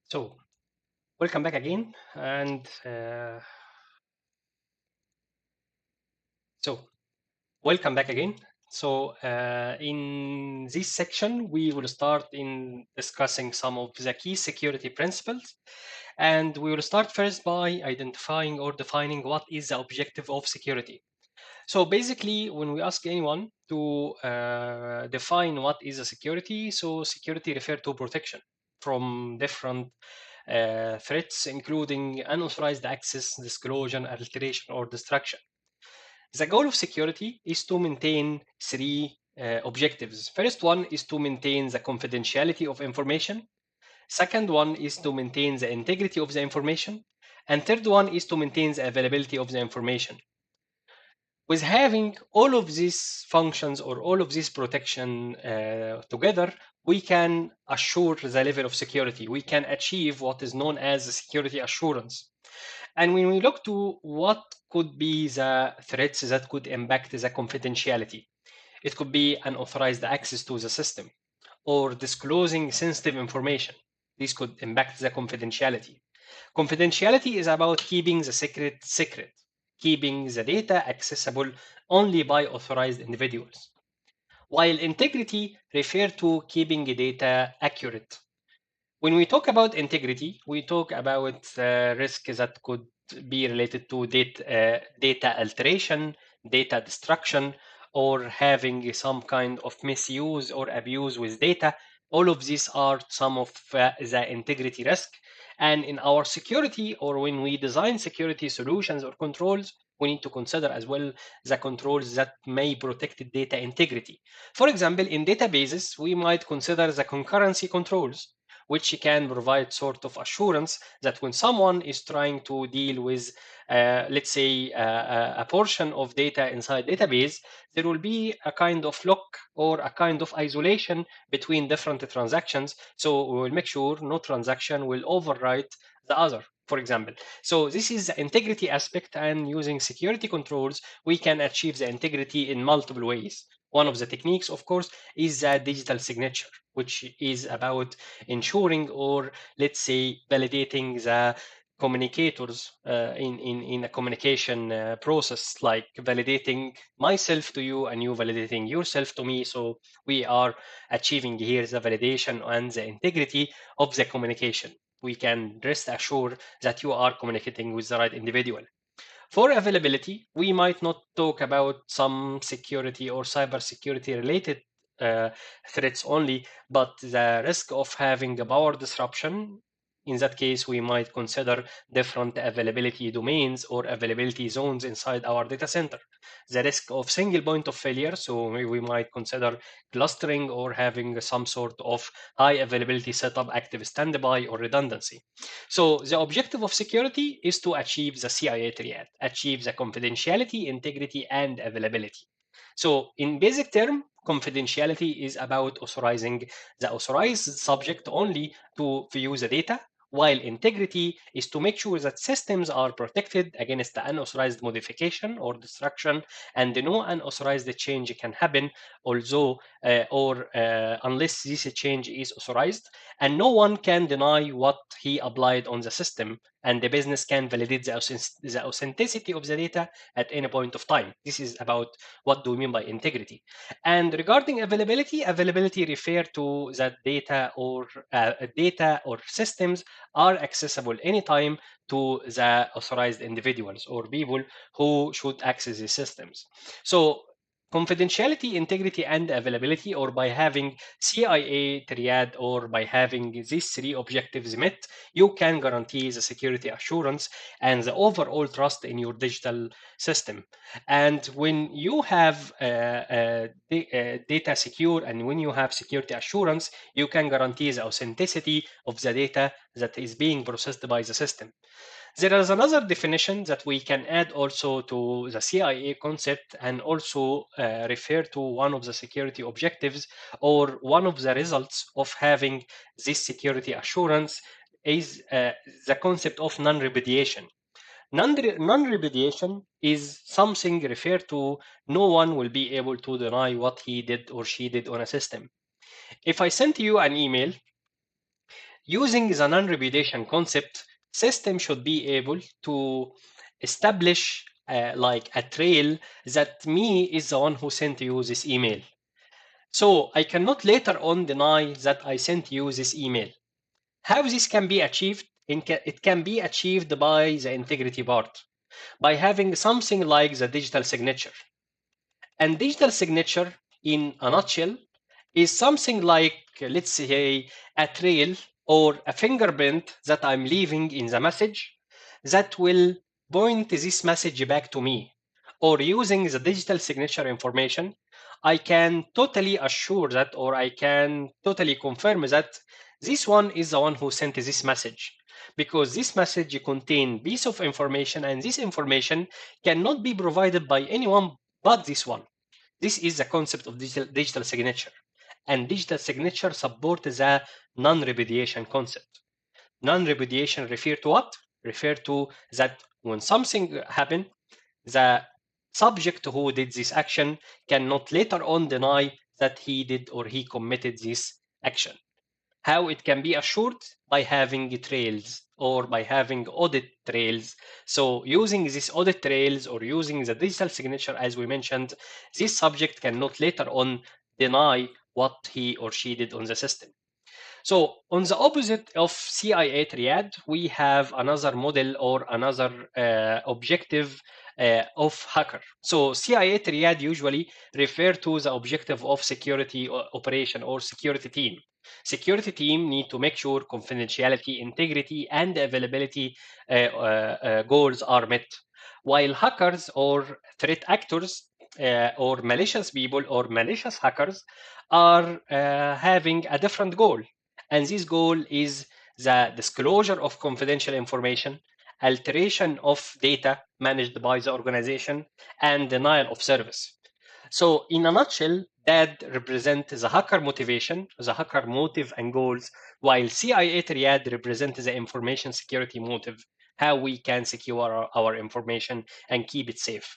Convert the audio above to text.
So, welcome back again. And so, welcome back again. In this section, we will start in discussing some of the key security principles. And we will start first by identifying or defining what is the objective of security. So basically, when we ask anyone to define what is a security, so security refer to protection from different threats, including unauthorized access, disclosure, alteration, or destruction. The goal of security is to maintain three objectives. First one is to maintain the confidentiality of information. Second one is to maintain the integrity of the information. And third one is to maintain the availability of the information. With having all of these functions or all of this protection together, we can assure the level of security. We can achieve what is known as security assurance. And when we look to what could be the threats that could impact the confidentiality, it could be unauthorized access to the system or disclosing sensitive information. This could impact the confidentiality. Confidentiality is about keeping the secret, keeping the data accessible only by authorized individuals. While integrity refers to keeping data accurate. When we talk about integrity, we talk about risks that could be related to data alteration, data destruction, or having some kind of misuse or abuse with data. All of these are some of the integrity risk. And in our security, or when we design security solutions or controls, we need to consider as well the controls that may protect data integrity. For example, in databases, we might consider the concurrency controls, which can provide sort of assurance that when someone is trying to deal with, let's say, a portion of data inside database, there will be a kind of lock or a kind of isolation between different transactions. So we will make sure no transaction will overwrite the other, for example. So this is the integrity aspect, and using security controls, we can achieve the integrity in multiple ways. One of the techniques, of course, is the digital signature, which is about ensuring or, let's say, validating the communicators in a communication process, like validating myself to you and you validating yourself to me. So we are achieving here the validation and the integrity of the communication. We can rest assured that you are communicating with the right individual. For availability, we might not talk about some security or cybersecurity related uh, threats only, but the risk of having a power disruption. In that case, we might consider different availability domains or availability zones inside our data center. The risk of single point of failure, so we might consider clustering or having some sort of high availability setup, active standby, or redundancy. So the objective of security is to achieve the CIA triad, achieve the confidentiality, integrity, and availability. So in basic term, confidentiality is about authorizing the authorized subject only to view the data, while integrity is to make sure that systems are protected against the unauthorized modification or destruction, and no unauthorized change can happen, although or unless this change is authorized, and no one can deny what he applied on the system, and the business can validate the authenticity of the data at any point of time. This is about what do we mean by integrity. And regarding availability, availability refer to that data or systems are accessible anytime to the authorized individuals or people who should access the systems. So confidentiality, integrity, and availability, or by having CIA triad, or by having these three objectives met, you can guarantee the security assurance and the overall trust in your digital system. And when you have data secure and when you have security assurance, you can guarantee the authenticity of the data that is being processed by the system. There is another definition that we can add also to the CIA concept, and also refer to one of the security objectives or one of the results of having this security assurance is the concept of non-repudiation. Non-repudiation is something referred to no one will be able to deny what he did or she did on a system. If I send you an email, Using the non-repudiation concept, system should be able to establish like a trail that me is the one who sent you this email. So I cannot later on deny that I sent you this email. How this can be achieved? It can be achieved by the integrity part, by having something like the digital signature. And digital signature, in a nutshell, is something like, let's say, a trail or a fingerprint that I'm leaving in the message that will point this message back to me. Or using the digital signature information, I can totally assure that, or I can totally confirm that this one is the one who sent this message. Because this message contains piece of information, and this information cannot be provided by anyone but this one. This is the concept of digital signature. And digital signature support the non-repudiation concept. Non-repudiation refer to what? Refer to that when something happened, the subject who did this action cannot later on deny that he did or he committed this action. How it can be assured? By having trails or by having audit trails. So using these audit trails or using the digital signature, as we mentioned, this subject cannot later on deny what he or she did on the system. So on the opposite of CIA Triad, we have another model or another objective of hacker. So CIA Triad usually refer to the objective of security operation or security team. Security team need to make sure confidentiality, integrity, and availability goals are met. While hackers or threat actors or malicious people or malicious hackers are having a different goal. And this goal is the disclosure of confidential information, alteration of data managed by the organization, and denial of service. So, in a nutshell, that represents the hacker motivation, the hacker motive and goals, while CIA Triad represents the information security motive, how we can secure our information and keep it safe.